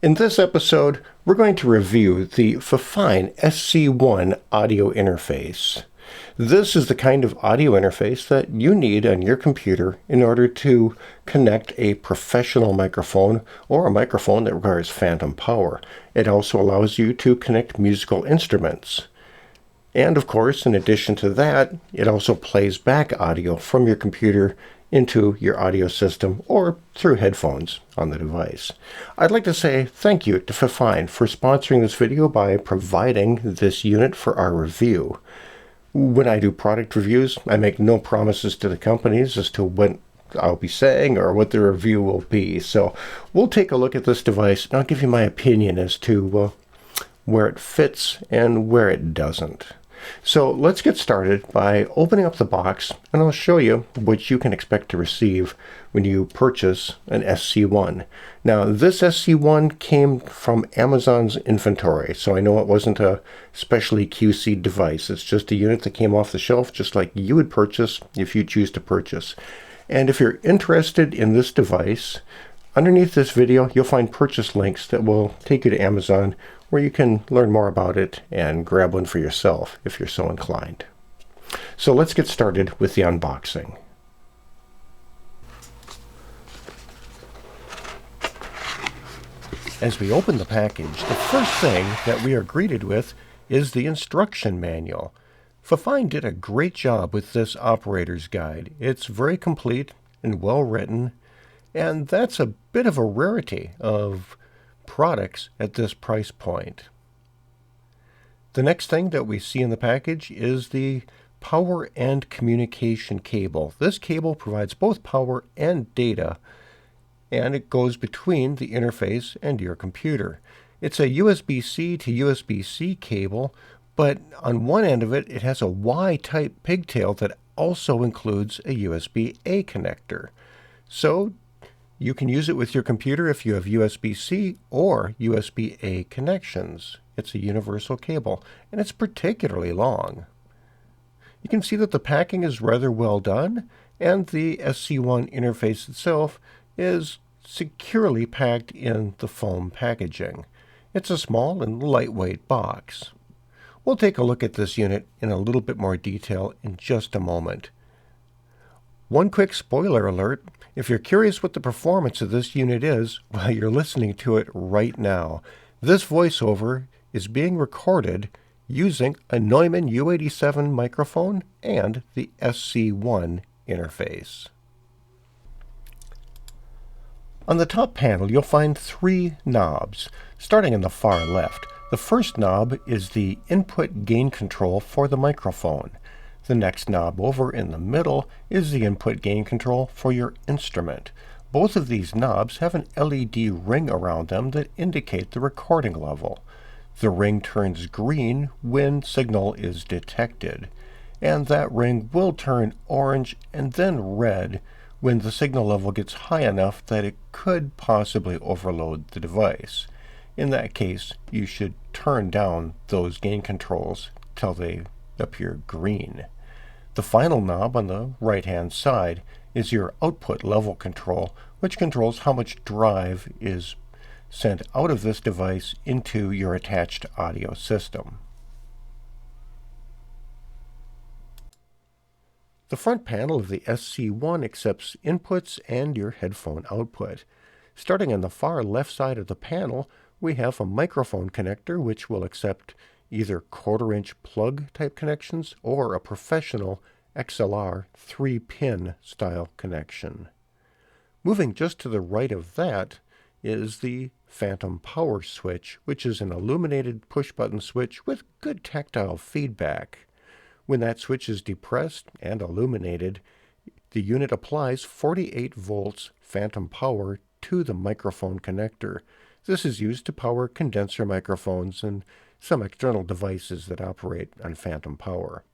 In this episode, we're going to review the FIFINE SC1 audio interface. This is the kind of audio interface that you need on your computer in order to connect a professional microphone or a microphone that requires phantom power. It also allows you to connect musical instruments. And of course, in addition to that, it also plays back audio from your computer into your audio system or through headphones on the device. I'd like to say thank you to FIFINE for sponsoring this video by providing this unit for our review. When I do product reviews, I make no promises to the companies as to what I'll be saying or what the review will be. So we'll take a look at this device and I'll give you my opinion as to where it fits and where it doesn't. So let's get started by opening up the box, and I'll show you what you can expect to receive when you purchase an SC1. Now, this SC1 came from Amazon's inventory, so I know it wasn't a specially QC'd device. It's just a unit that came off the shelf, just like you would purchase if you choose to purchase. And if you're interested in this device, underneath this video, you'll find purchase links that will take you to Amazon, where you can learn more about it and grab one for yourself if you're so inclined. So let's get started with the unboxing. As we open the package, the first thing that we are greeted with is the instruction manual. FIFINE did a great job with this operator's guide. It's very complete and well written, and that's a bit of a rarity of products at this price point. The next thing that we see in the package is the power and communication cable. This cable provides both power and data, and it goes between the interface and your computer. It's a USB-C to USB-C cable, but on one end of it, it has a Y-type pigtail that also includes a USB-A connector. So you can use it with your computer if you have USB-C or USB-A connections. It's a universal cable, and it's particularly long. You can see that the packing is rather well done, and the SC1 interface itself is securely packed in the foam packaging. It's a small and lightweight box. We'll take a look at this unit in a little bit more detail in just a moment. One quick spoiler alert: if you're curious what the performance of this unit is, well, you're listening to it right now. This voiceover is being recorded using a Neumann U87 microphone and the SC1 interface. On the top panel, you'll find three knobs. Starting in the far left, the first knob is the input gain control for the microphone. The next knob over in the middle is the input gain control for your instrument. Both of these knobs have an LED ring around them that indicate the recording level. The ring turns green when signal is detected, and that ring will turn orange and then red when the signal level gets high enough that it could possibly overload the device. In that case, you should turn down those gain controls till they appear green. The final knob on the right-hand side is your output level control, which controls how much drive is sent out of this device into your attached audio system. The front panel of the SC1 accepts inputs and your headphone output. Starting on the far left side of the panel, we have a microphone connector which will accept either quarter-inch plug type connections or a professional XLR 3-pin style connection. Moving just to the right of that is the phantom power switch, which is an illuminated push-button switch with good tactile feedback. When that switch is depressed and illuminated, the unit applies 48 volts phantom power to the microphone connector. This is used to power condenser microphones and some external devices that operate on phantom power.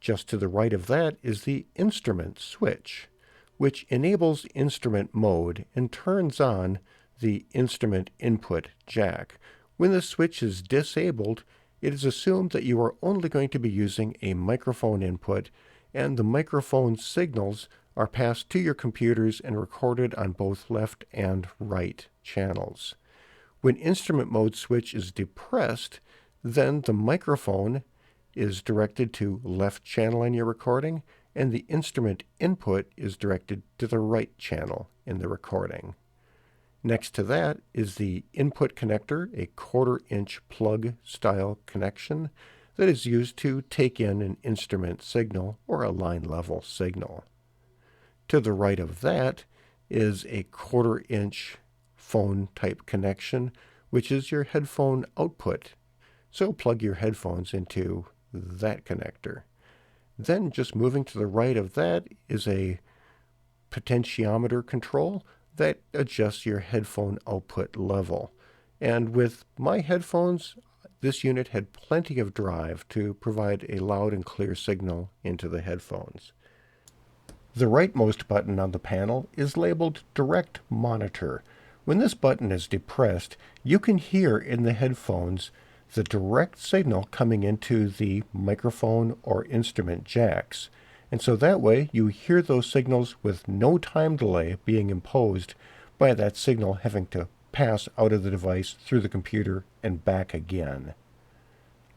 Just to the right of that is the instrument switch, which enables instrument mode and turns on the instrument input jack. When the switch is disabled, it is assumed that you are only going to be using a microphone input, and the microphone signals are passed to your computers and recorded on both left and right channels. When instrument mode switch is depressed, then the microphone is directed to left channel in your recording, and the instrument input is directed to the right channel in the recording. Next to that is the input connector, a 1/4-inch plug style connection that is used to take in an instrument signal or a line level signal. To the right of that is a 1/4-inch phone type connection, which is your headphone output. So plug your headphones into that connector. Then just moving to the right of that is a potentiometer control that adjusts your headphone output level. And with my headphones, this unit had plenty of drive to provide a loud and clear signal into the headphones. The rightmost button on the panel is labeled Direct Monitor. When this button is depressed, you can hear in the headphones the direct signal coming into the microphone or instrument jacks. And so that way you hear those signals with no time delay being imposed by that signal having to pass out of the device through the computer and back again.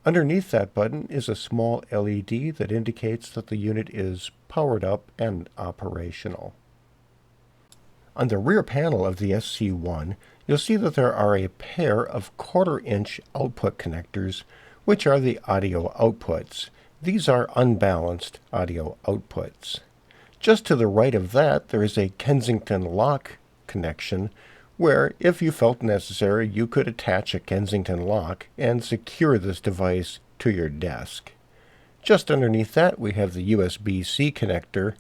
Underneath that button is a small LED that indicates that the unit is powered up and operational. On the rear panel of the SC1, you'll see that there are a pair of 1/4-inch output connectors, which are the audio outputs. These are unbalanced audio outputs. Just to the right of that, there is a Kensington lock connection, where, if you felt necessary, you could attach a Kensington lock and secure this device to your desk. Just underneath that, we have the USB-C connector,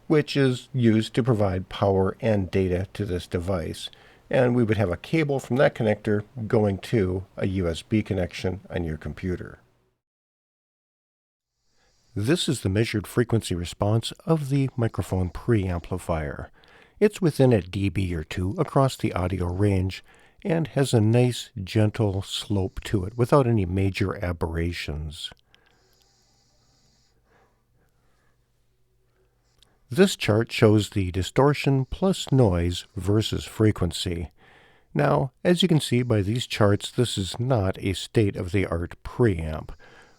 which is used to provide power and data to this device. And we would have a cable from that connector going to a USB connection on your computer. This is the measured frequency response of the microphone preamplifier. It's within a dB or two across the audio range and has a nice gentle slope to it without any major aberrations. This chart shows the distortion plus noise versus frequency. Now, as you can see by these charts, this is not a state-of-the-art preamp.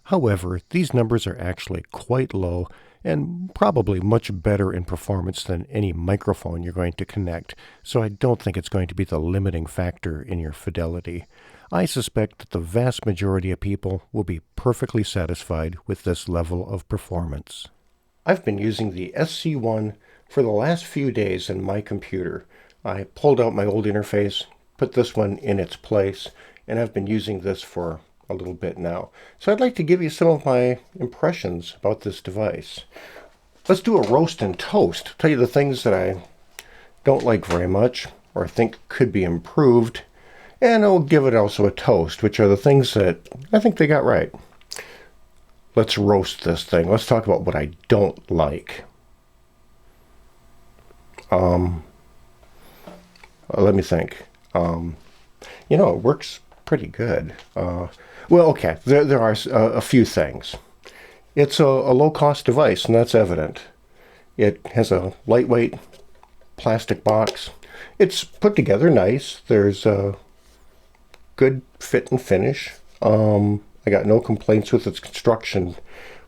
However, these numbers are actually quite low and probably much better in performance than any microphone you're going to connect, so I don't think it's going to be the limiting factor in your fidelity. I suspect that the vast majority of people will be perfectly satisfied with this level of performance. I've been using the SC1 for the last few days in my computer. I pulled out my old interface, put this one in its place, and I've been using this for a little bit now. So I'd like to give you some of my impressions about this device. Let's do a roast and toast. Tell you the things that I don't like very much or think could be improved, and I'll give it also a toast, which are the things that I think they got right. Let's roast this thing. Let's talk about what I don't like. Let me think. It works pretty good. Well, okay, there are a few things. It's a low-cost device, and that's evident. It has a lightweight plastic box. It's put together nice. There's a good fit and finish. I got no complaints with its construction,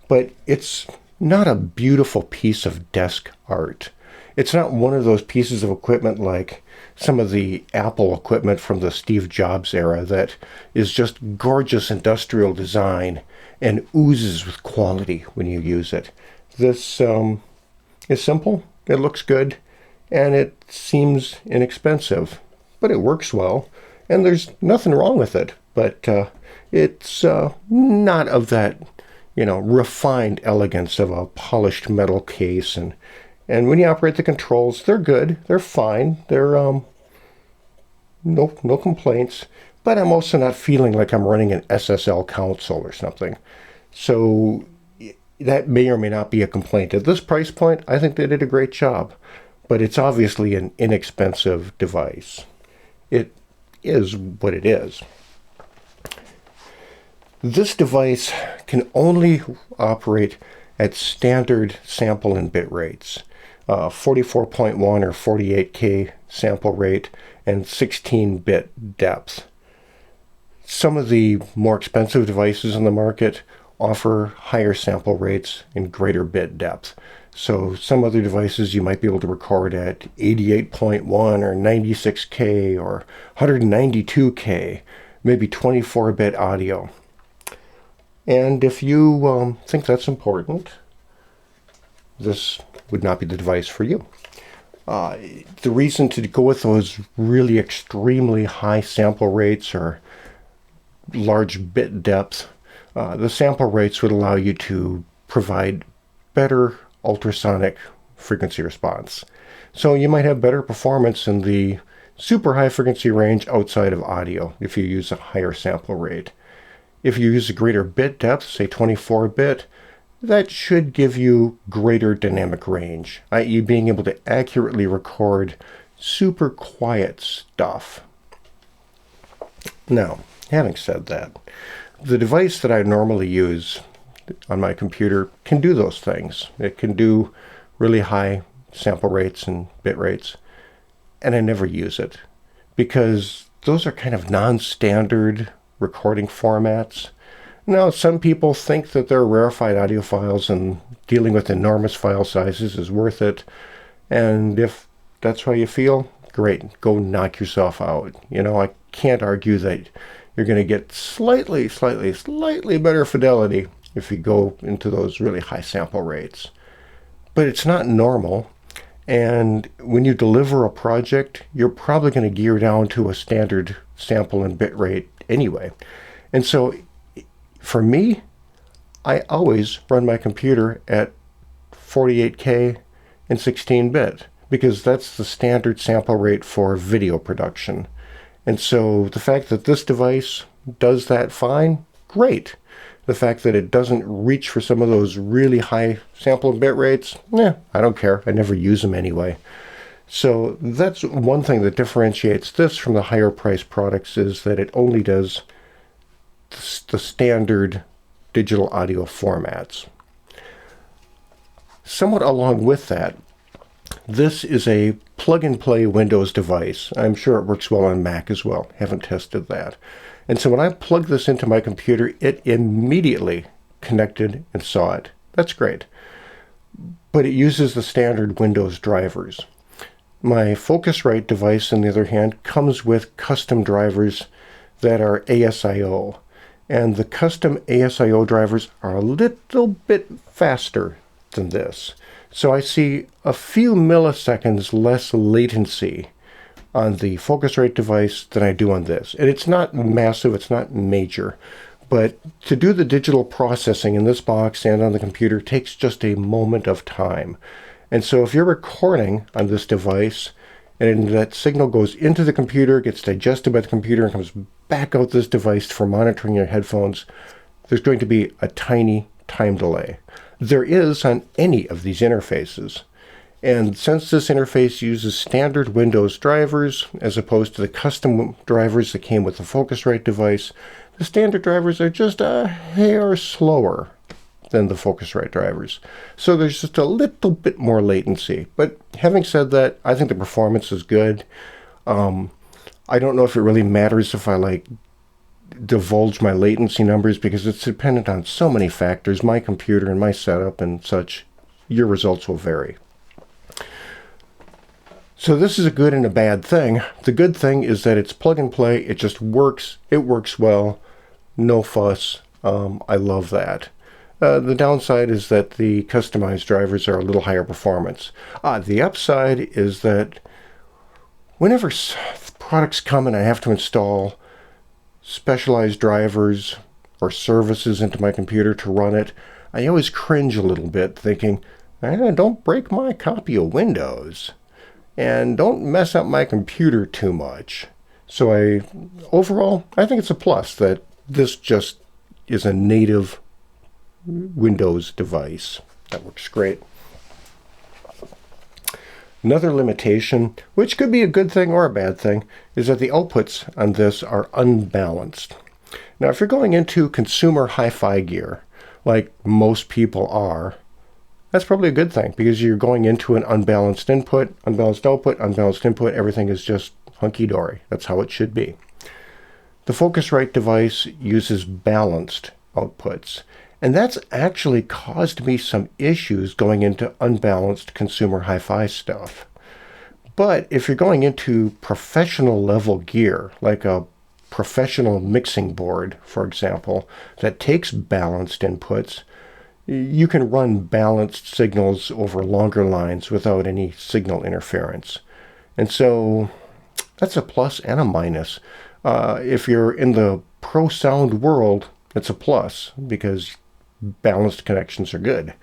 but it's not a beautiful piece of desk art. It's not one of those pieces of equipment like some of the Apple equipment from the Steve Jobs era that is just gorgeous industrial design and oozes with quality when you use it. This is simple, it looks good, and it seems inexpensive, but it works well, and there's nothing wrong with it, but it's not of that, refined elegance of a polished metal case, and when you operate the controls, they're good, they're fine, they're no complaints, but I'm also not feeling like I'm running an SSL console or something. So that may or may not be a complaint. At this price point, I think they did a great job, but it's obviously an inexpensive device. It is what it is. This device can only operate at standard sample and bit rates, 44.1 or 48K sample rate and 16-bit depth. Some of the more expensive devices on the market offer higher sample rates and greater bit depth. So some other devices you might be able to record at 88.1 or 96K or 192K, maybe 24-bit audio. And if you think that's important, this would not be the device for you. The reason to go with those really extremely high sample rates or large bit depth, the sample rates would allow you to provide better ultrasonic frequency response. So you might have better performance in the super high frequency range outside of audio if you use a higher sample rate. If you use a greater bit depth, say 24-bit, that should give you greater dynamic range, i.e. being able to accurately record super quiet stuff. Now, having said that, the device that I normally use on my computer can do those things. It can do really high sample rates and bit rates, and I never use it because those are kind of non-standard recording formats. Now, some people think that they're rarefied audio files and dealing with enormous file sizes is worth it. And if that's how you feel, great, go knock yourself out. You know, I can't argue that you're going to get slightly better fidelity if you go into those really high sample rates. But it's not normal. And when you deliver a project, you're probably going to gear down to a standard sample and bit rate anyway. And so for me, I always run my computer at 48K and 16-bit because that's the standard sample rate for video production. And so the fact that this device does that fine, great. The fact that it doesn't reach for some of those really high sample and bit rates, I don't care. I never use them anyway. So that's one thing that differentiates this from the higher priced products, is that it only does the standard digital audio formats. Somewhat along with that, this is a plug-and-play Windows device. I'm sure it works well on Mac as well. Haven't tested that. And so when I plugged this into my computer, it immediately connected and saw it. That's great. But it uses the standard Windows drivers. My Focusrite device, on the other hand, comes with custom drivers that are ASIO. And the custom ASIO drivers are a little bit faster than this. So I see a few milliseconds less latency on the Focusrite device than I do on this. And it's not massive, it's not major. But to do the digital processing in this box and on the computer takes just a moment of time. And so if you're recording on this device and that signal goes into the computer, gets digested by the computer, and comes back out this device for monitoring your headphones, there's going to be a tiny time delay. There is on any of these interfaces. And since this interface uses standard Windows drivers as opposed to the custom drivers that came with the Focusrite device, the standard drivers are just a hair slower than the Focusrite drivers. So there's just a little bit more latency. But having said that, I think the performance is good. I don't know if it really matters if I divulge my latency numbers because it's dependent on so many factors, my computer and my setup and such. Your results will vary. So this is a good and a bad thing. The good thing is that it's plug and play. It just works. It works well. No fuss. I love that. The downside is that the customized drivers are a little higher performance. The upside is that whenever products come and I have to install specialized drivers or services into my computer to run it, I always cringe a little bit thinking, don't break my copy of Windows and don't mess up my computer too much. So overall, I think it's a plus that this just is a native Windows device. That works great. Another limitation, which could be a good thing or a bad thing, is that the outputs on this are unbalanced. Now, if you're going into consumer hi-fi gear, like most people are, that's probably a good thing because you're going into an unbalanced input, unbalanced output, unbalanced input. Everything is just hunky-dory. That's how it should be. The Focusrite device uses balanced outputs, and that's actually caused me some issues going into unbalanced consumer hi-fi stuff. But if you're going into professional level gear, like a professional mixing board, for example, that takes balanced inputs, you can run balanced signals over longer lines without any signal interference. And so that's a plus and a minus. If you're in the pro sound world, it's a plus because balanced connections are good.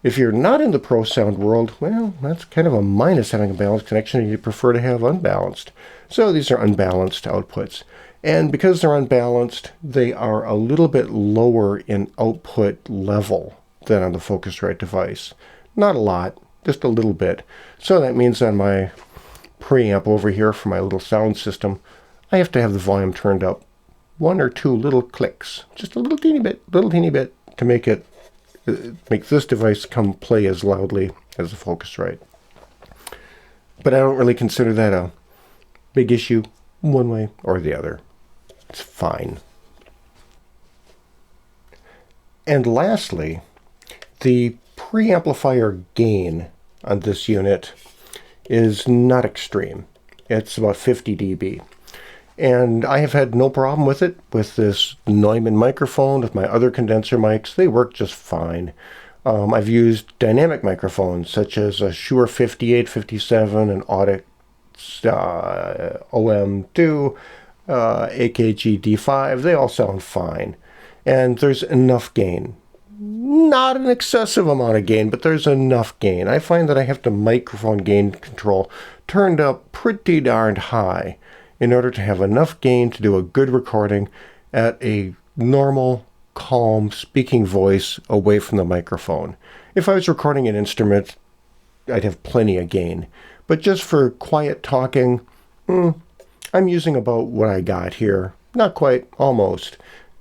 If you're not in the pro sound world, well, that's kind of a minus having a balanced connection, and you prefer to have unbalanced. So these are unbalanced outputs. And because they're unbalanced, they are a little bit lower in output level than on the Focusrite device. Not a lot, just a little bit. So that means on my preamp over here for my little sound system, I have to have the volume turned up one or two little clicks, just a little teeny bit to make this device come play as loudly as the Focusrite. But I don't really consider that a big issue one way or the other. It's fine. And lastly, the preamplifier gain on this unit is not extreme. It's about 50 dB. And I have had no problem with it, with this Neumann microphone, with my other condenser mics. They work just fine. I've used dynamic microphones, such as a Shure 5857, an Audix OM2, AKG D5. They all sound fine. And there's enough gain. Not an excessive amount of gain, but there's enough gain. I find that I have the microphone gain control turned up pretty darned high in order to have enough gain to do a good recording at a normal, calm, speaking voice away from the microphone. If I was recording an instrument, I'd have plenty of gain. But just for quiet talking, I'm using about what I got here. Not quite, almost.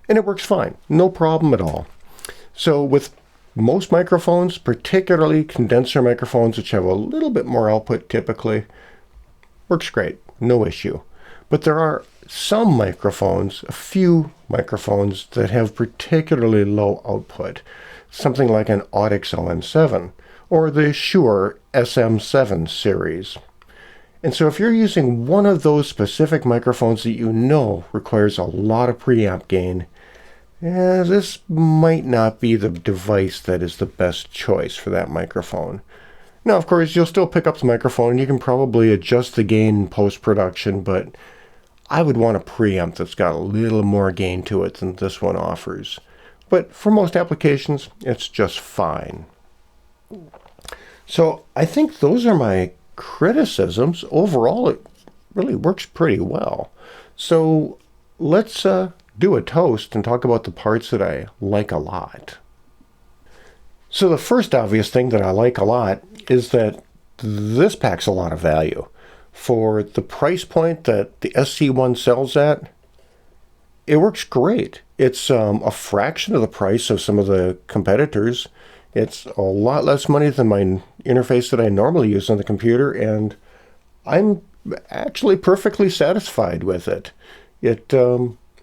And it works fine. No problem at all. So with most microphones, particularly condenser microphones, which have a little bit more output typically, works great. No issue. But there are some microphones, a few microphones, that have particularly low output. Something like an Audix OM7 or the Shure SM7 series. And so if you're using one of those specific microphones that you know requires a lot of preamp gain, this might not be the device that is the best choice for that microphone. Now, of course, you'll still pick up the microphone and you can probably adjust the gain in post-production, but I would want a preamp that's got a little more gain to it than this one offers. But for most applications, it's just fine. So I think those are my criticisms. Overall, it really works pretty well. So let's do a toast and talk about the parts that I like a lot. So the first obvious thing that I like a lot is that this packs a lot of value. For the price point that the SC1 sells at, it works great. It's a fraction of the price of some of the competitors. It's a lot less money than my interface that I normally use on the computer, and I'm actually perfectly satisfied with it. It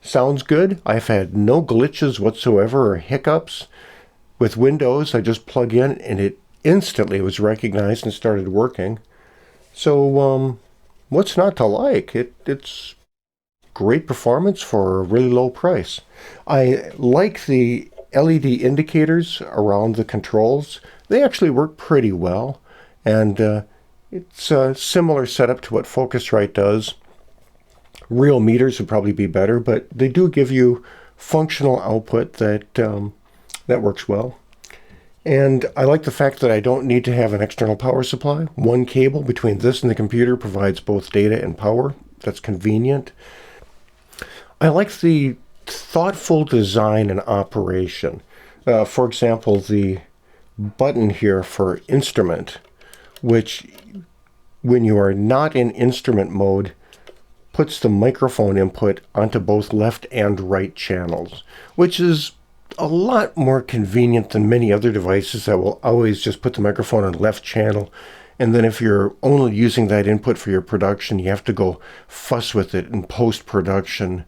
sounds good. I've had no glitches whatsoever or hiccups. With Windows, I just plug in and it instantly was recognized and started working. So what's not to like? It's great performance for a really low price. I like the LED indicators around the controls. They actually work pretty well, and it's a similar setup to what Focusrite does. Real meters would probably be better, but they do give you functional output that works well. And I like the fact that I don't need to have an external power supply. One cable between this and the computer provides both data and power. That's convenient. I like the thoughtful design and operation. For example, the button here for instrument, which when you are not in instrument mode, puts the microphone input onto both left and right channels, which is a lot more convenient than many other devices that will always just put the microphone on left channel. And then if you're only using that input for your production, you have to go fuss with it in post-production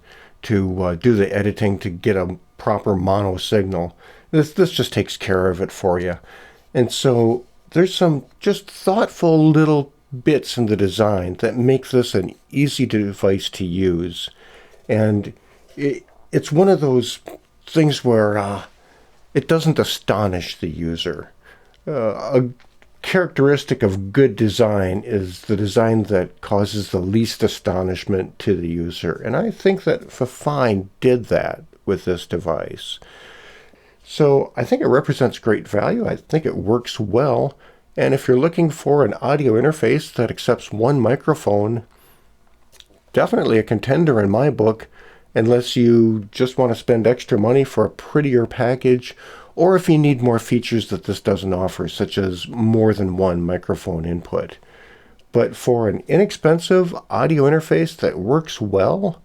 to do the editing to get a proper mono signal. This just takes care of it for you. And so there's some just thoughtful little bits in the design that make this an easy device to use. And it's one of those things where it doesn't astonish the user. A characteristic of good design is the design that causes the least astonishment to the user. And I think that FIFINE did that with this device. So I think it represents great value. I think it works well. And if you're looking for an audio interface that accepts one microphone, definitely a contender in my book, unless you just want to spend extra money for a prettier package, or if you need more features that this doesn't offer, such as more than one microphone input. But for an inexpensive audio interface that works well,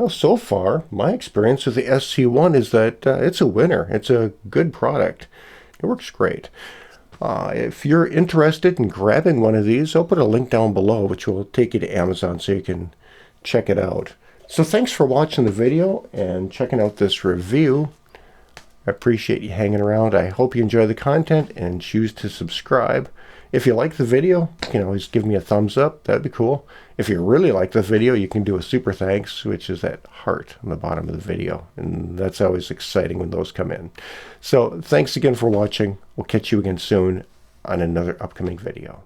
so far, my experience with the SC1 is that it's a winner. It's a good product. It works great. If you're interested in grabbing one of these, I'll put a link down below, which will take you to Amazon so you can check it out. So thanks for watching the video and checking out this review. I appreciate you hanging around. I hope you enjoy the content and choose to subscribe. If you like the video, you can always give me a thumbs up. That'd be cool. If you really like the video, you can do a super thanks, which is that heart on the bottom of the video. And that's always exciting when those come in. So thanks again for watching. We'll catch you again soon on another upcoming video.